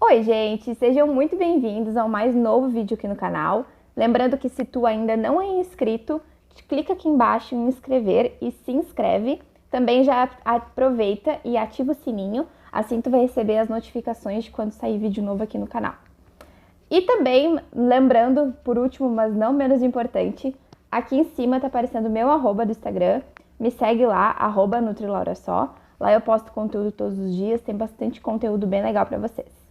Oi, gente! Sejam muito bem-vindos ao mais novo vídeo aqui no canal. Lembrando que se tu ainda não é inscrito, clica aqui embaixo em inscrever e se inscreve. Também já aproveita e ativa o sininho, assim tu vai receber as notificações de quando sair vídeo novo aqui no canal. E também, lembrando, por último, mas não menos importante, aqui em cima tá aparecendo o meu arroba do Instagram. Me segue lá, @NutriLauraSó. Lá eu posto conteúdo todos os dias, tem bastante conteúdo bem legal para vocês.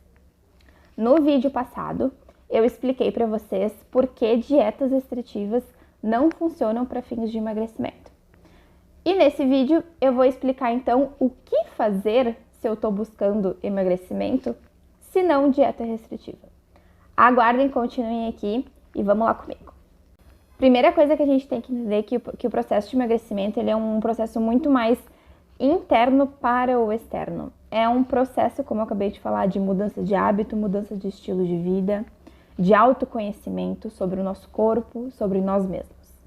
No vídeo passado, eu expliquei para vocês por que dietas restritivas não funcionam para fins de emagrecimento. E nesse vídeo eu vou explicar então o que fazer se eu estou buscando emagrecimento, se não dieta restritiva. Aguardem, continuem aqui e vamos lá comigo. Primeira coisa que a gente tem que entender é que o processo de emagrecimento ele é um processo muito mais interno para o externo. É um processo, como eu acabei de falar, de mudança de hábito, mudança de estilo de vida, de autoconhecimento sobre o nosso corpo, sobre nós mesmos.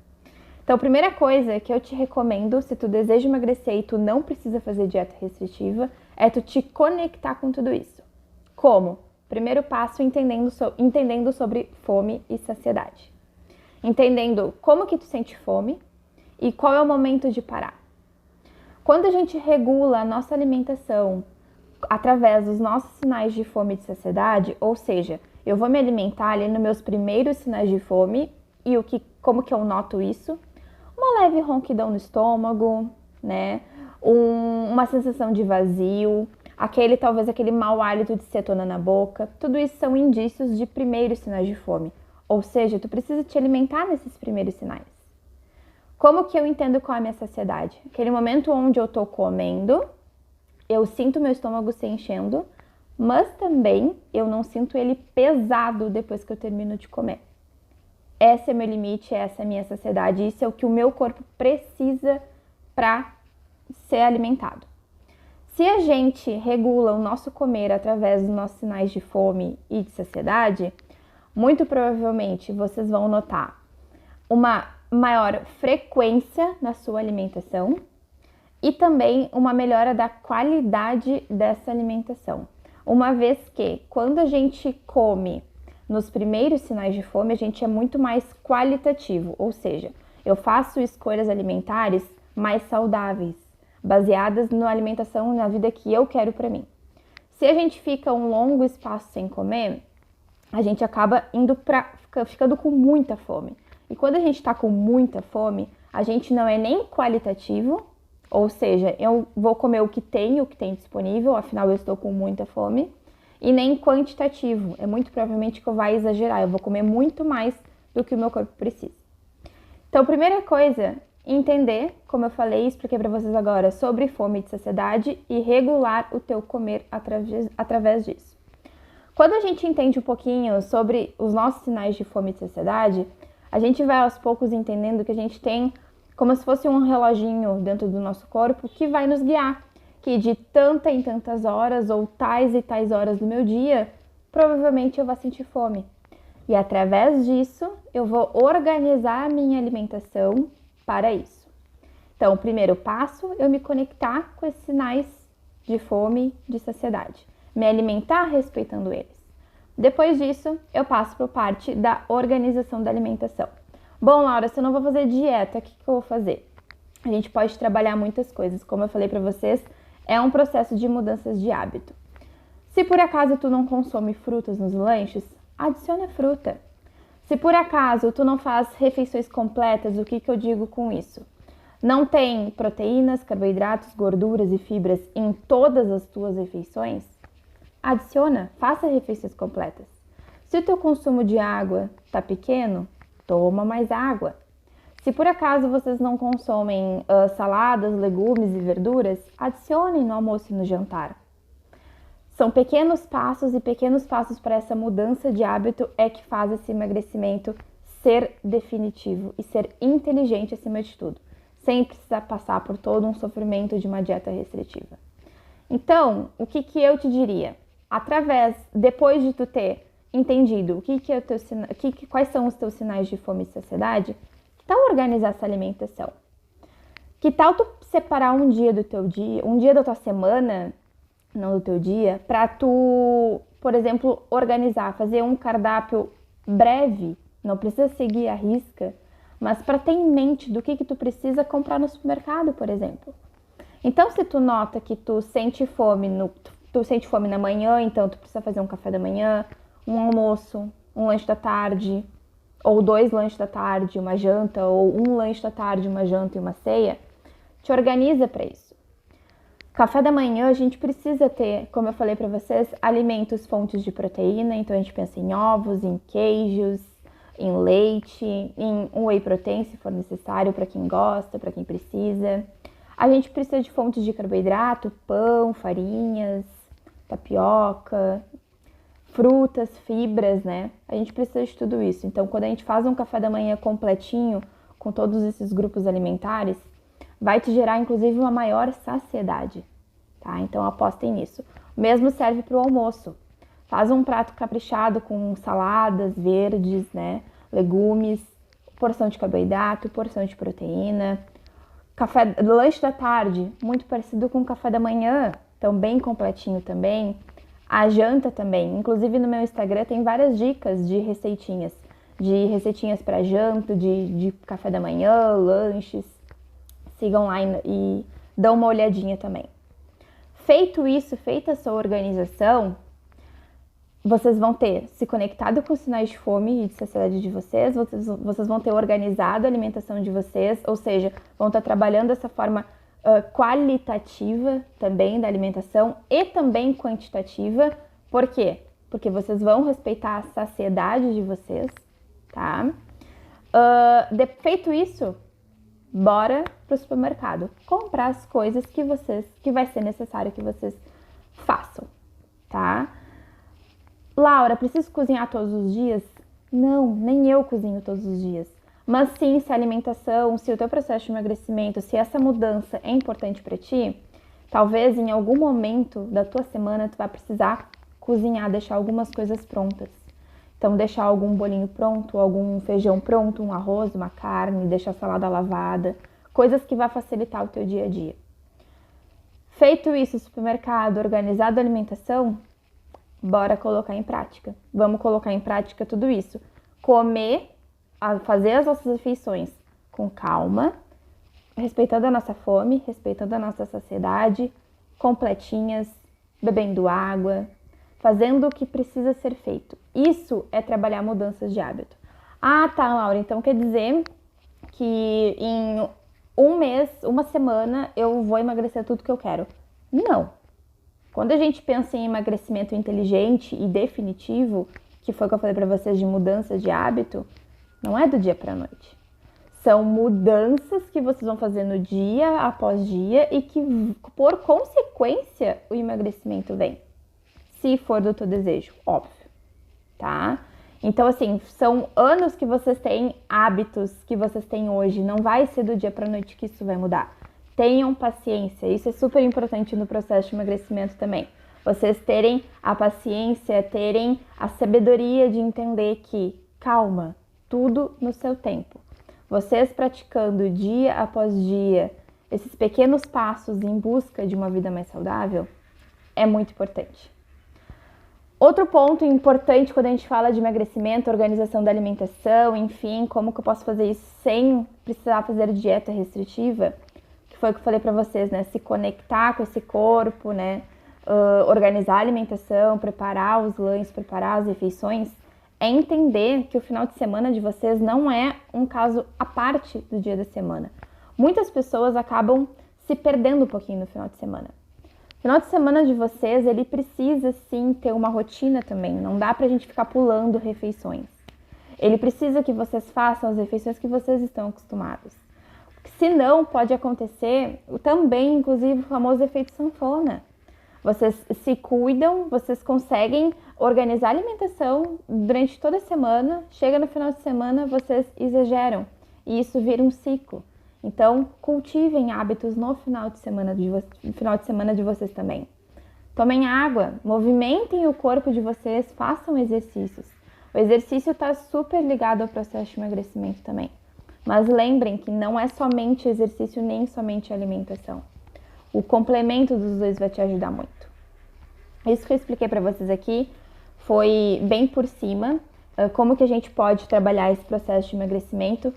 Então, a primeira coisa que eu te recomendo, se tu deseja emagrecer e tu não precisa fazer dieta restritiva, é tu te conectar com tudo isso. Como? Primeiro passo, entendendo sobre fome e saciedade. Entendendo como que tu sente fome e qual é o momento de parar. Quando a gente regula a nossa alimentação através dos nossos sinais de fome e de saciedade, ou seja, eu vou me alimentar ali nos meus primeiros sinais de fome e como que eu noto isso? Uma leve ronquidão no estômago, né? Uma sensação de vazio, talvez aquele mau hálito de cetona na boca. Tudo isso são indícios de primeiros sinais de fome. Ou seja, tu precisa te alimentar nesses primeiros sinais. Como que eu entendo qual é a minha saciedade? Aquele momento onde eu tô comendo, eu sinto meu estômago se enchendo, mas também eu não sinto ele pesado depois que eu termino de comer. Esse é meu limite, essa é a minha saciedade, isso é o que o meu corpo precisa para ser alimentado. Se a gente regula o nosso comer através dos nossos sinais de fome e de saciedade, muito provavelmente vocês vão notar uma maior frequência na sua alimentação e também uma melhora da qualidade dessa alimentação. Uma vez que quando a gente come nos primeiros sinais de fome, a gente é muito mais qualitativo, ou seja, eu faço escolhas alimentares mais saudáveis, baseadas na alimentação e na vida que eu quero para mim. Se a gente fica um longo espaço sem comer, a gente acaba ficando com muita fome. E quando a gente está com muita fome, a gente não é nem qualitativo, ou seja, eu vou comer o que tem disponível, afinal eu estou com muita fome, e nem quantitativo, é muito provavelmente que eu vou exagerar, eu vou comer muito mais do que o meu corpo precisa. Então, primeira coisa, entender, como eu falei, expliquei para vocês agora, sobre fome e saciedade e regular o teu comer através disso. Quando a gente entende um pouquinho sobre os nossos sinais de fome e saciedade, a gente vai aos poucos entendendo que a gente tem como se fosse um reloginho dentro do nosso corpo que vai nos guiar, que de tanta em tantas horas ou tais e tais horas do meu dia, provavelmente eu vou sentir fome. E através disso, eu vou organizar a minha alimentação para isso. Então, o primeiro passo é eu me conectar com esses sinais de fome, de saciedade. Me alimentar respeitando eles. Depois disso, eu passo para a parte da organização da alimentação. Bom, Laura, se eu não vou fazer dieta, o que eu vou fazer? A gente pode trabalhar muitas coisas. Como eu falei para vocês, é um processo de mudanças de hábito. Se por acaso tu não consome frutas nos lanches, adiciona fruta. Se por acaso tu não faz refeições completas, o que eu digo com isso? Não tem proteínas, carboidratos, gorduras e fibras em todas as tuas refeições? Adiciona, faça refeições completas. Se o teu consumo de água está pequeno, toma mais água. Se por acaso vocês não consomem saladas, legumes e verduras, adicionem no almoço e no jantar. São pequenos passos para essa mudança de hábito é que faz esse emagrecimento ser definitivo e ser inteligente acima de tudo, sem precisar passar por todo um sofrimento de uma dieta restritiva. Então, o que eu te diria? Depois de tu ter entendido quais são os teus sinais de fome e saciedade, que tal organizar essa alimentação? Que tal tu separar um dia da tua semana, não do teu dia, para tu por exemplo, organizar, fazer um cardápio breve, não precisa seguir a risca, mas para ter em mente do que tu precisa comprar no supermercado, por exemplo. Então, se tu nota que tu sente fome na manhã, então tu precisa fazer um café da manhã, um almoço, um lanche da tarde, ou 2 lanches da tarde, uma janta, ou um lanche da tarde, uma janta e uma ceia, te organiza para isso. Café da manhã a gente precisa ter, como eu falei para vocês, alimentos fontes de proteína, então a gente pensa em ovos, em queijos, em leite, em um whey protein se for necessário para quem gosta, para quem precisa. A gente precisa de fontes de carboidrato, pão, farinhas, tapioca, frutas, fibras, né? A gente precisa de tudo isso. Então, quando a gente faz um café da manhã completinho, com todos esses grupos alimentares, vai te gerar, inclusive, uma maior saciedade, tá? Então, apostem nisso. O mesmo serve para o almoço. Faz um prato caprichado com saladas verdes, né? Legumes, porção de carboidrato, porção de proteína. Lanche da tarde, muito parecido com o café da manhã, então bem completinho também. A janta também, inclusive no meu Instagram tem várias dicas de receitinhas para janta, de café da manhã, lanches. Sigam lá e dão uma olhadinha também. Feito isso, feita a sua organização, vocês vão ter se conectado com os sinais de fome e de saciedade de vocês vão ter organizado a alimentação de vocês, ou seja, vão estar trabalhando essa forma qualitativa também da alimentação e também quantitativa. Por quê? Porque vocês vão respeitar a saciedade de vocês, tá? Feito isso, bora pro supermercado comprar as coisas que vai ser necessário que vocês façam, tá? Laura, preciso cozinhar todos os dias? Não, nem eu cozinho todos os dias. Mas sim, se a alimentação, se o teu processo de emagrecimento, se essa mudança é importante para ti, talvez em algum momento da tua semana tu vai precisar cozinhar, deixar algumas coisas prontas. Então, deixar algum bolinho pronto, algum feijão pronto, um arroz, uma carne, deixar a salada lavada, coisas que vai facilitar o teu dia a dia. Feito isso, supermercado, organizado a alimentação, bora colocar em prática. Vamos colocar em prática tudo isso. Fazer as nossas refeições com calma, respeitando a nossa fome, respeitando a nossa saciedade, completinhas, bebendo água, fazendo o que precisa ser feito. Isso é trabalhar mudanças de hábito. Ah, tá, Laura, então quer dizer que em um mês, uma semana, eu vou emagrecer tudo que eu quero. Não. Quando a gente pensa em emagrecimento inteligente e definitivo, que foi o que eu falei para vocês de mudança de hábito, não é do dia para a noite. São mudanças que vocês vão fazer no dia após dia e que, por consequência, o emagrecimento vem. Se for do teu desejo, óbvio, tá? Então, assim, são anos que vocês têm, hábitos que vocês têm hoje. Não vai ser do dia para a noite que isso vai mudar. Tenham paciência, isso é super importante no processo de emagrecimento também. Vocês terem a paciência, terem a sabedoria de entender que, calma, tudo no seu tempo. Vocês praticando dia após dia esses pequenos passos em busca de uma vida mais saudável é muito importante. Outro ponto importante quando a gente fala de emagrecimento, organização da alimentação, enfim, como que eu posso fazer isso sem precisar fazer dieta restritiva, que foi o que eu falei para vocês, né? Se conectar com esse corpo, né? Organizar a alimentação, preparar os lanches, preparar as refeições, é entender que o final de semana de vocês não é um caso à parte do dia da semana. Muitas pessoas acabam se perdendo um pouquinho no final de semana. O final de semana de vocês, ele precisa sim ter uma rotina também, não dá pra gente ficar pulando refeições. Ele precisa que vocês façam as refeições que vocês estão acostumados. Se não, pode acontecer também, inclusive, o famoso efeito sanfona. Vocês se cuidam, vocês conseguem organizar a alimentação durante toda a semana, chega no final de semana, vocês exageram e isso vira um ciclo. Então, cultivem hábitos no final de semana de vocês também. Tomem água, movimentem o corpo de vocês, façam exercícios. O exercício está super ligado ao processo de emagrecimento também. Mas lembrem que não é somente exercício nem somente alimentação. O complemento dos dois vai te ajudar muito. Isso que eu expliquei para vocês aqui foi bem por cima, como que a gente pode trabalhar esse processo de emagrecimento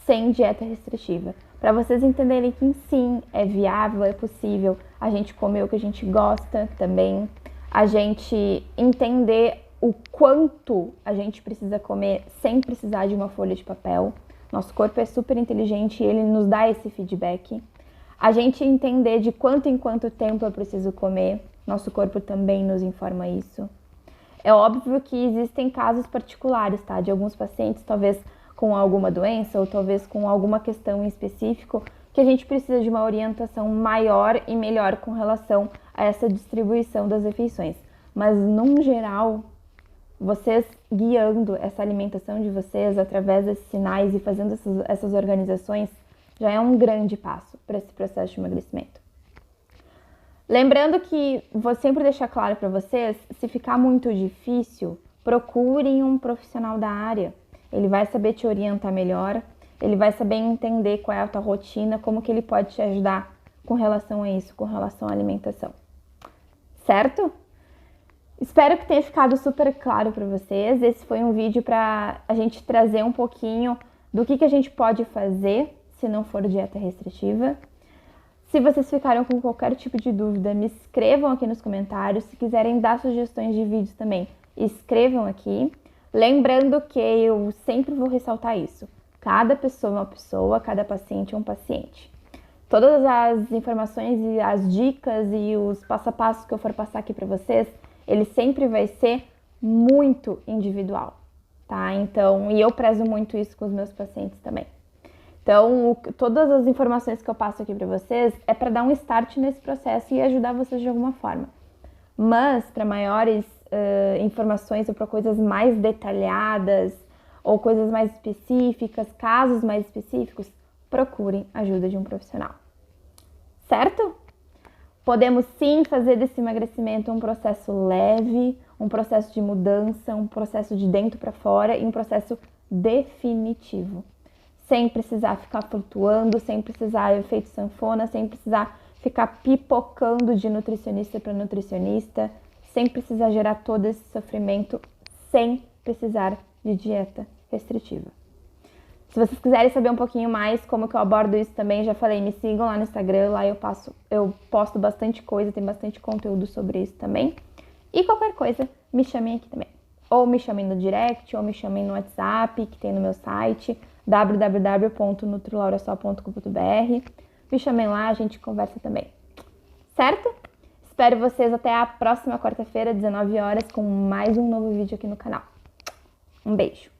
sem dieta restritiva. Para vocês entenderem que sim, é viável, é possível a gente comer o que a gente gosta também, a gente entender o quanto a gente precisa comer sem precisar de uma folha de papel. Nosso corpo é super inteligente e ele nos dá esse feedback. A gente entender de quanto em quanto tempo eu preciso comer, nosso corpo também nos informa isso. É óbvio que existem casos particulares, tá? De alguns pacientes, talvez com alguma doença ou talvez com alguma questão em específico, que a gente precisa de uma orientação maior e melhor com relação a essa distribuição das refeições. Mas, num geral, vocês guiando essa alimentação de vocês através desses sinais e fazendo essas organizações já é um grande passo para esse processo de emagrecimento. Lembrando que vou sempre deixar claro para vocês, se ficar muito difícil, procurem um profissional da área. Ele vai saber te orientar melhor, ele vai saber entender qual é a tua rotina, como que ele pode te ajudar com relação a isso, com relação à alimentação. Certo? Espero que tenha ficado super claro para vocês. Esse foi um vídeo para a gente trazer um pouquinho do que a gente pode fazer se não for dieta restritiva. Se vocês ficaram com qualquer tipo de dúvida, me escrevam aqui nos comentários. Se quiserem dar sugestões de vídeos também, escrevam aqui. Lembrando que eu sempre vou ressaltar isso. Cada pessoa é uma pessoa, cada paciente é um paciente. Todas as informações e as dicas e os passo a passo que eu for passar aqui para vocês, ele sempre vai ser muito individual, tá? Então, e eu prezo muito isso com os meus pacientes também. Então, todas as informações que eu passo aqui para vocês é para dar um start nesse processo e ajudar vocês de alguma forma. Mas, para maiores informações ou para coisas mais detalhadas ou coisas mais específicas, casos mais específicos, procurem a ajuda de um profissional. Certo? Podemos sim fazer desse emagrecimento um processo leve, um processo de mudança, um processo de dentro para fora e um processo definitivo. Sem precisar ficar flutuando, sem precisar efeito sanfona, sem precisar ficar pipocando de nutricionista para nutricionista, sem precisar gerar todo esse sofrimento, sem precisar de dieta restritiva. Se vocês quiserem saber um pouquinho mais como que eu abordo isso também, já falei, me sigam lá no Instagram, lá eu posto bastante coisa, tem bastante conteúdo sobre isso também. E qualquer coisa, me chamem aqui também. Ou me chamem no direct, ou me chamem no WhatsApp, que tem no meu site, www.nutrilaurasol.com.br. Me chamem lá, a gente conversa também. Certo? Espero vocês até a próxima quarta-feira, 19 horas, com mais um novo vídeo aqui no canal. Um beijo!